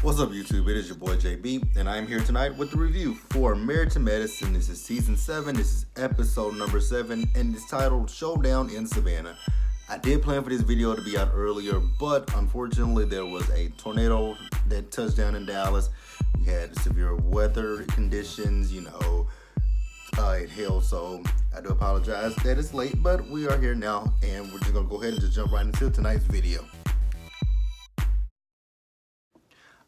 What's up, YouTube? It is your boy JB, and I'm here tonight with the review for Married to Medicine. This is season 7. This is episode number 7, and it's titled Showdown in Savannah. I did plan for this video to be out earlier, but unfortunately, there was a tornado that touched down in Dallas. We had severe weather conditions, it hailed, so I do apologize that it's late, but we are here now, and we're just gonna go ahead and just jump right into tonight's video.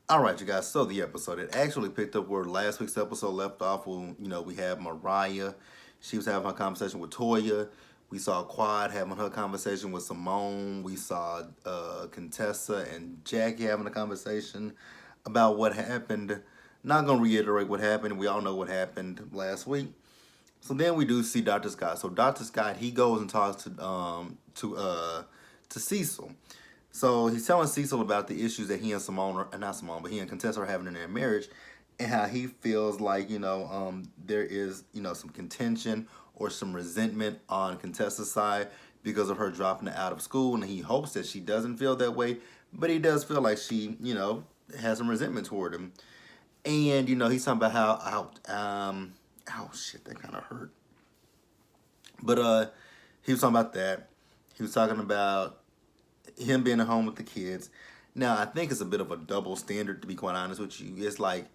Alright, you guys, so the episode, it actually picked up where last week's episode left off when, we had Mariah. She was having her conversation with Toya. We saw Quad having her conversation with Simone. We saw Contessa and Jackie having a conversation about what happened. Not going to reiterate what happened. We all know what happened last week. So then we do see Dr. Scott. So Dr. Scott, he goes and talks to Cecil. So he's telling Cecil about the issues that he and he and Contessa are having in their marriage, and how he feels like, there is, some contention or some resentment on Contessa's side because of her dropping out of school, and he hopes that she doesn't feel that way, but he does feel like she, has some resentment toward him. And, he's talking about how shit, that kind of hurt. But he was talking about that. He was talking about him being at home with the kids. Now, I think it's a bit of a double standard, to be quite honest with you. It's like,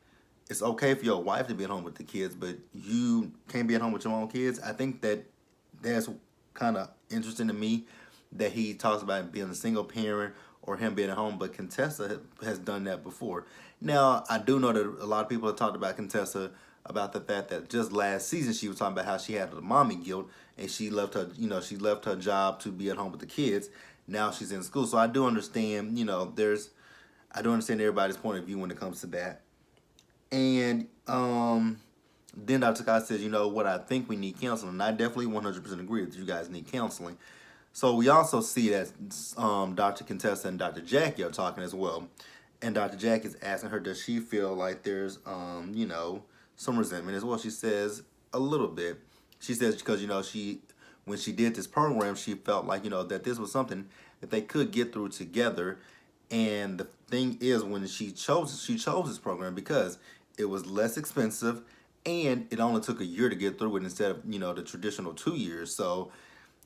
it's okay for your wife to be at home with the kids, but you can't be at home with your own kids. I think that's kind of interesting to me, that he talks about being a single parent or him being at home, but Contessa has done that before. Now, I do know that a lot of people have talked about Contessa, about the fact that just last season she was talking about how she had the mommy guilt, and she left her job to be at home with the kids. Now she's in school. So I do understand, I do understand everybody's point of view when it comes to that. And then Dr. Scott says, what, I think we need counseling. And I definitely 100% agree that you guys need counseling. So we also see that Dr. Contessa and Dr. Jackie are talking as well. And Dr. Jackie is asking her, does she feel like there's, some resentment as well? She says a little bit. She says because, when she did this program, she felt like, that this was something that they could get through together. And the thing is, when she chose this program because it was less expensive and it only took a year to get through it instead of, the traditional 2 years. So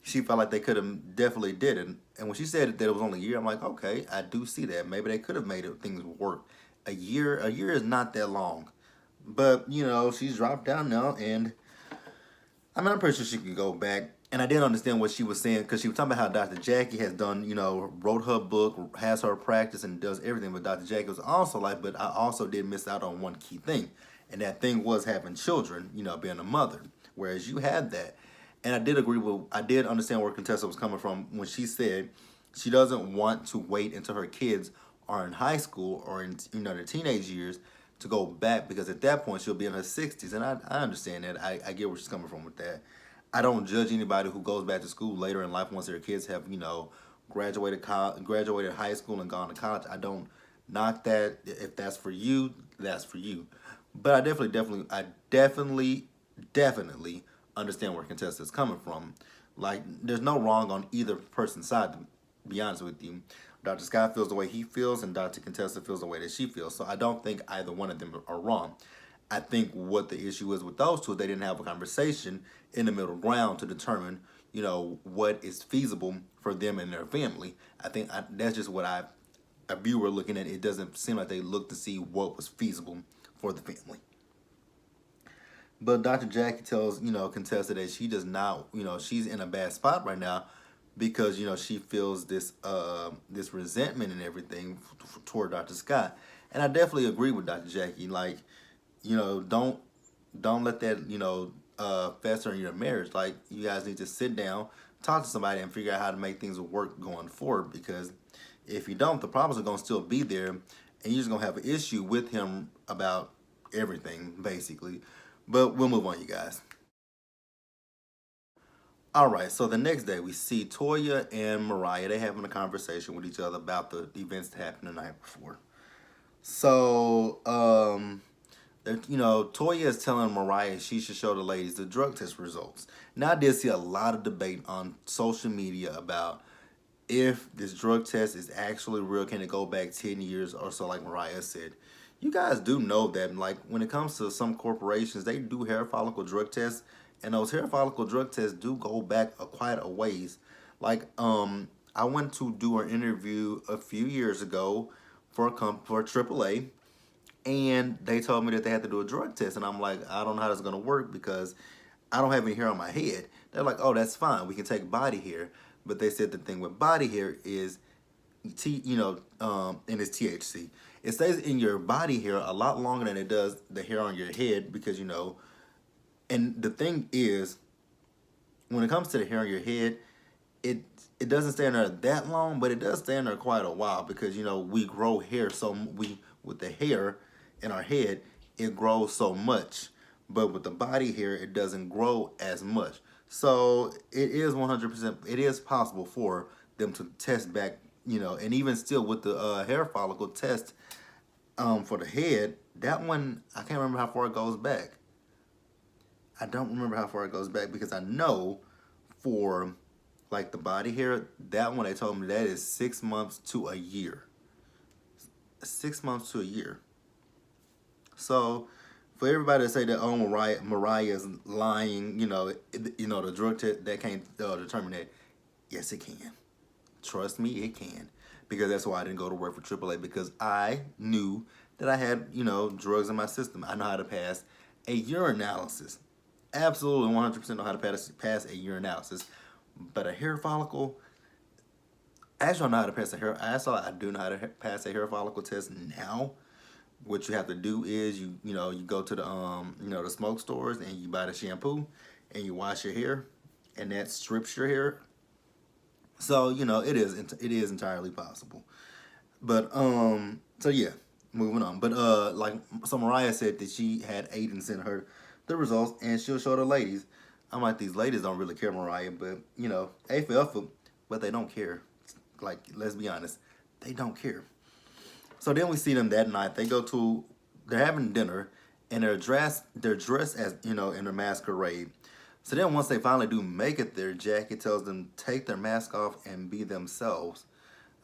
she felt like they could have definitely did it. And when she said that it was only a year, I'm like, okay, I do see that. Maybe they could have made things work. A year is not that long. But, she's dropped down now, and I'm pretty sure she could go back. And I didn't understand what she was saying, because she was talking about how Dr. Jackie has done, wrote her book, has her practice, and does everything. But Dr. Jackie was also like, but I also did miss out on one key thing. And that thing was having children, being a mother. Whereas you had that. And I did understand where Contessa was coming from when she said she doesn't want to wait until her kids are in high school or in, their teenage years to go back, because at that point she'll be in her 60s. And I understand that. I get where she's coming from with that. I don't judge anybody who goes back to school later in life once their kids have, graduated high school and gone to college. I don't knock that. If that's for you, that's for you. But I definitely understand where Contessa is coming from. Like, there's no wrong on either person's side, to be honest with you. Dr. Scott feels the way he feels, and Dr. Contessa feels the way that she feels. So I don't think either one of them are wrong. I think what the issue is with those two, they didn't have a conversation in the middle ground to determine, what is feasible for them and their family. I think that's just what a viewer looking at. It doesn't seem like they looked to see what was feasible for the family. But Dr. Jackie tells, Contessa that she does not, she's in a bad spot right now because, she feels this resentment and everything toward Dr. Scott. And I definitely agree with Dr. Jackie. Like, don't let that, fester in your marriage. Like, you guys need to sit down, talk to somebody, and figure out how to make things work going forward. Because if you don't, the problems are going to still be there, and you're just going to have an issue with him about everything, basically. But we'll move on, you guys. All right, so the next day we see Toya and Mariah. They having a conversation with each other about the events that happened the night before. So, Toya is telling Mariah she should show the ladies the drug test results. Now, I did see a lot of debate on social media about if this drug test is actually real, can it go back 10 years or so, like Mariah said? You guys do know that, like, when it comes to some corporations, they do hair follicle drug tests, and those hair follicle drug tests do go back quite a ways. Like, I went to do an interview a few years ago for for AAA, and they told me that they had to do a drug test, and I'm like, I don't know how that's gonna work because I don't have any hair on my head. They're like, oh, that's fine, we can take body hair, but they said the thing with body hair is and it's THC. It stays in your body hair a lot longer than it does the hair on your head because and the thing is, when it comes to the hair on your head, it it doesn't stay in there that long, but it does stay in there quite a while because we grow hair, so we with the hair in our head it grows so much, but with the body hair it doesn't grow as much. So it is 100%. It is possible for them to test back, and even still with the hair follicle test for the head, that one I can't remember how far it goes back. I don't remember how far it goes back because I know for like the body hair, that one they told me that is 6 months to a year. 6 months to a year. So for everybody to say that Mariah is lying, the drug test that can't determine that. Yes, it can. Trust me, it can. Because that's why I didn't go to work for AAA because I knew that I had drugs in my system. I know how to pass a urinalysis. Absolutely 100% know how to pass a urinalysis. But a hair follicle, actually I know how to pass a hair. I do know how to pass a hair follicle test now. What you have to do is you go to the the smoke stores and you buy the shampoo and you wash your hair, and that strips your hair. So it is entirely possible. But so yeah, moving on. But like so Mariah said that she had Aiden send her the results and she'll show the ladies. I'm like, these ladies don't really care, Mariah, but A for effort, but they don't care. Like, let's be honest, they don't care. So then we see them that night. They're having dinner, and they're dressed as in a masquerade. So then once they finally do make it there, Jackie tells them take their mask off and be themselves.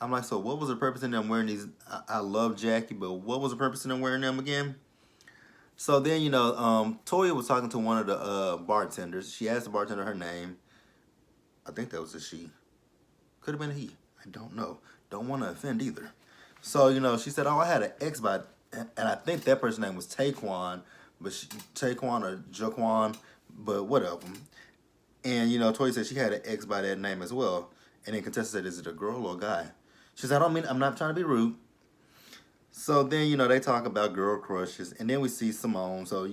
I'm like, so what was the purpose in them wearing these? I love Jackie, but what was the purpose in them wearing them again? So then Toya was talking to one of the bartenders. She asked the bartender her name. I think that was a she. Could have been a he. I don't know. Don't want to offend either. So, she said, oh, I had an ex by, and I think that person's name was Taquan, Taquan or Jaquan, but whatever. And, Toya said she had an ex by that name as well. And then contestant said, is it a girl or a guy? She said, I'm not trying to be rude. So then, they talk about girl crushes. And then we see Simone. So,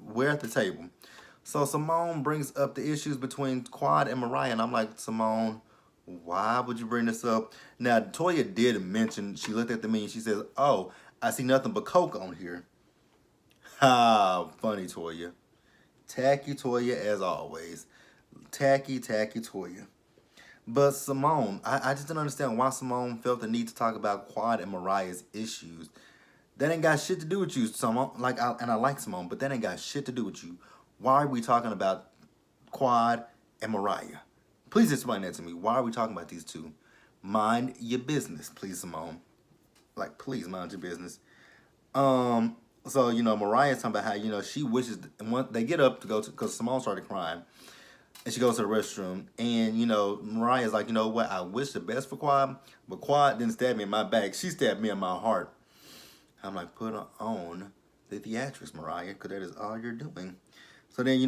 we're at the table. So Simone brings up the issues between Quad and Mariah. And I'm like, Simone, why would you bring this up? Now, Toya did mention, she looked at the menu, she says, oh, I see nothing but Coke on here. Ha, funny Toya. Tacky Toya as always. Tacky Toya. But Simone, I just didn't understand why Simone felt the need to talk about Quad and Mariah's issues. That ain't got shit to do with you, Simone. I like Simone, but that ain't got shit to do with you. Why are we talking about Quad and Mariah? Please explain that to me. Why are we talking about these two? Mind your business, please, Simone. Like, please mind your business. So Mariah's talking about how she wishes, and when they get up to go to, because Simone started crying, and she goes to the restroom, and Mariah's like, you know what? I wish the best for Quad, but Quad didn't stab me in my back. She stabbed me in my heart. I'm like, put on the theatrics, Mariah, because that is all you're doing. So then,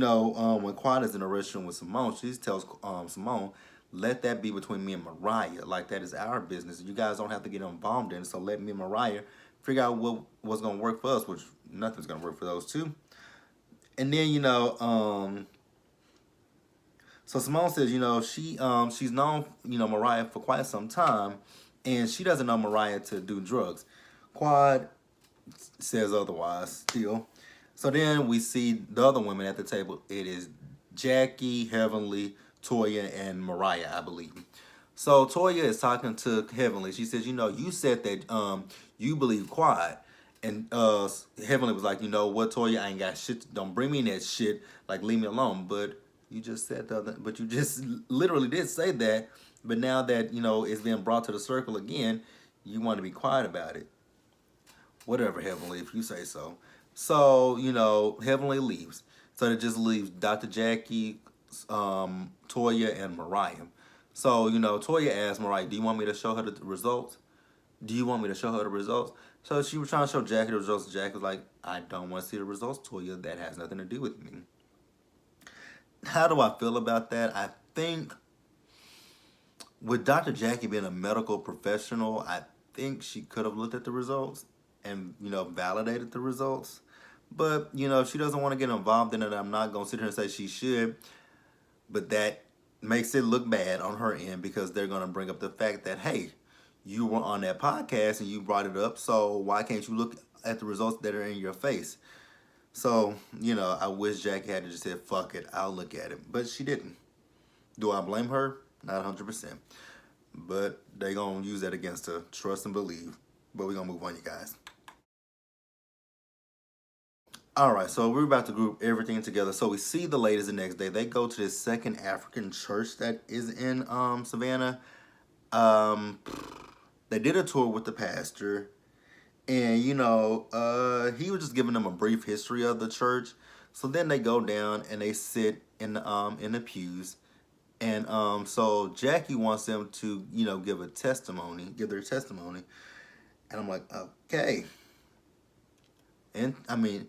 when Quad is in the restroom with Simone, she tells Simone, let that be between me and Mariah. Like, that is our business. You guys don't have to get involved in it. So let me and Mariah figure out what's going to work for us, which nothing's going to work for those two. And then, so Simone says, she's known, Mariah for quite some time, and she doesn't know Mariah to do drugs. Quad says otherwise still. So then we see the other women at the table. It is Jackie, Heavenly, Toya, and Mariah, I believe. So Toya is talking to Heavenly. She says, you said that you believe Quad. And Heavenly was like, you know what, Toya, I ain't got shit. Don't bring me in that shit. Like, leave me alone. But you just said but you just literally did say that But now that, it's being brought to the circle again, you want to be quiet about it. Whatever, Heavenly, if you say so. So, Heavenly leaves. So it just leaves Dr. Jackie, Toya, and Mariah. So, Toya asked Mariah, do you want me to show her the results? Do you want me to show her the results? So she was trying to show Jackie the results. Jackie was like, I don't want to see the results, Toya. That has nothing to do with me. How do I feel about that? I think with Dr. Jackie being a medical professional, I think she could have looked at the results and, validated the results. But, if she doesn't want to get involved in it, I'm not going to sit here and say she should. But that makes it look bad on her end because they're going to bring up the fact that, hey, you were on that podcast and you brought it up, so why can't you look at the results that are in your face? So, I wish Jackie had just said, fuck it, I'll look at it. But she didn't. Do I blame her? Not 100%. But they going to use that against her. Trust and believe. But we're going to move on, you guys. All right, so we're about to group everything together. So we see the ladies the next day. They go to this second African church that is in Savannah. They did a tour with the pastor. And, he was just giving them a brief history of the church. So then they go down and they sit in the pews. And so Jackie wants them to, give their testimony. And I'm like, okay. And, I mean,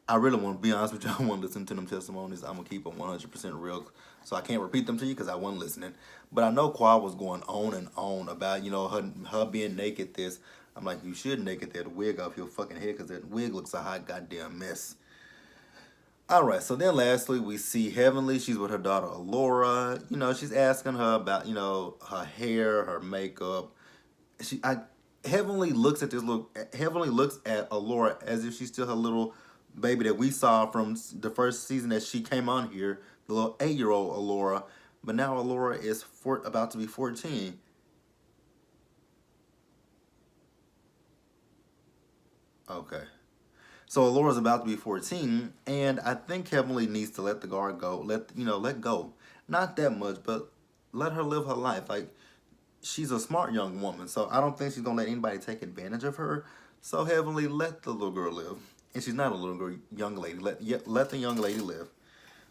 I really want to be honest with you. I want to listen to them testimonies. I'm going to keep them 100% real. So I can't repeat them to you because I wasn't listening. But I know Quad was going on and on about, her being naked this. I'm like, you should naked that wig off your fucking head because that wig looks a hot goddamn mess. All right, so then lastly, we see Heavenly. She's with her daughter, Alora. She's asking her about, her hair, her makeup. Heavenly looks at Alora as if she's still her little baby that we saw from the first season that she came on here, the little 8-year-old Alora. But now Alora is about to be 14. Okay. So Alora's about to be 14, and I think Heavenly needs to let the guard go. Let go. Not that much, but let her live her life. Like, she's a smart young woman, so I don't think she's gonna let anybody take advantage of her. So Heavenly, let the little girl live. And she's not a little girl, young lady. Let the young lady live.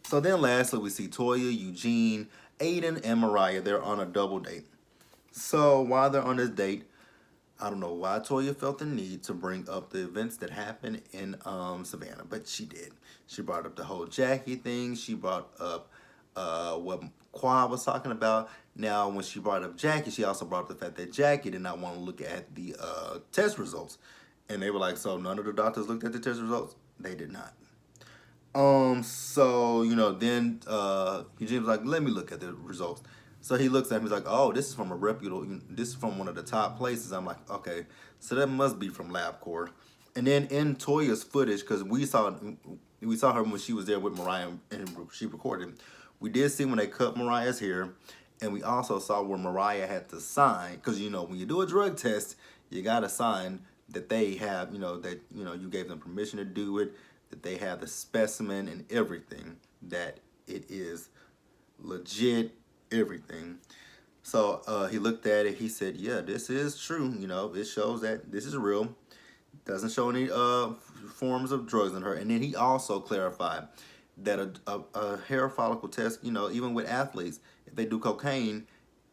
So then lastly, we see Toya, Eugene, Aiden, and Mariah. They're on a double date. So while they're on this date, I don't know why Toya felt the need to bring up the events that happened in Savannah, but she did. She brought up the whole Jackie thing. She brought up what Quad was talking about. Now, when she brought up Jackie, she also brought up the fact that Jackie did not want to look at the test results. And they were like, so none of the doctors looked at the test results? They did not. So, then Eugene was like, let me look at the results. So he looks at me, he's like, oh, this is from this is from one of the top places. I'm like, okay, so that must be from LabCorp. And then in Toya's footage, because we saw her when she was there with Mariah and she recorded. We did see when they cut Mariah's hair, and we also saw where Mariah had to sign, because when you do a drug test, you gotta sign that they have, you gave them permission to do it, that they have the specimen and everything, that it is legit, everything. So he looked at it. He said, yeah, this is true. It shows that this is real. Doesn't show any forms of drugs in her. And then he also clarified that a hair follicle test, even with athletes, if they do cocaine,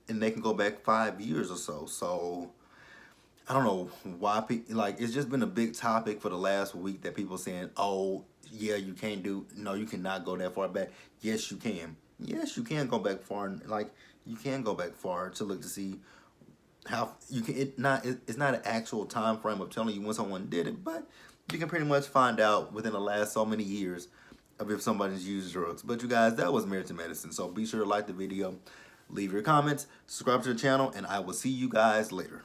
and they can go back 5 years or so. So I don't know why people, like, it's just been a big topic for the last week that people saying, oh, yeah, you cannot go that far back. Yes, you can. Yes, you can go back far. Like, you can go back far to look to see how you can. It's not an actual time frame of telling you when someone did it, but you can pretty much find out within the last so many years of if somebody's used drugs. But you guys, that was Married to Medicine. So be sure to like the video, leave your comments, subscribe to the channel, and I will see you guys later.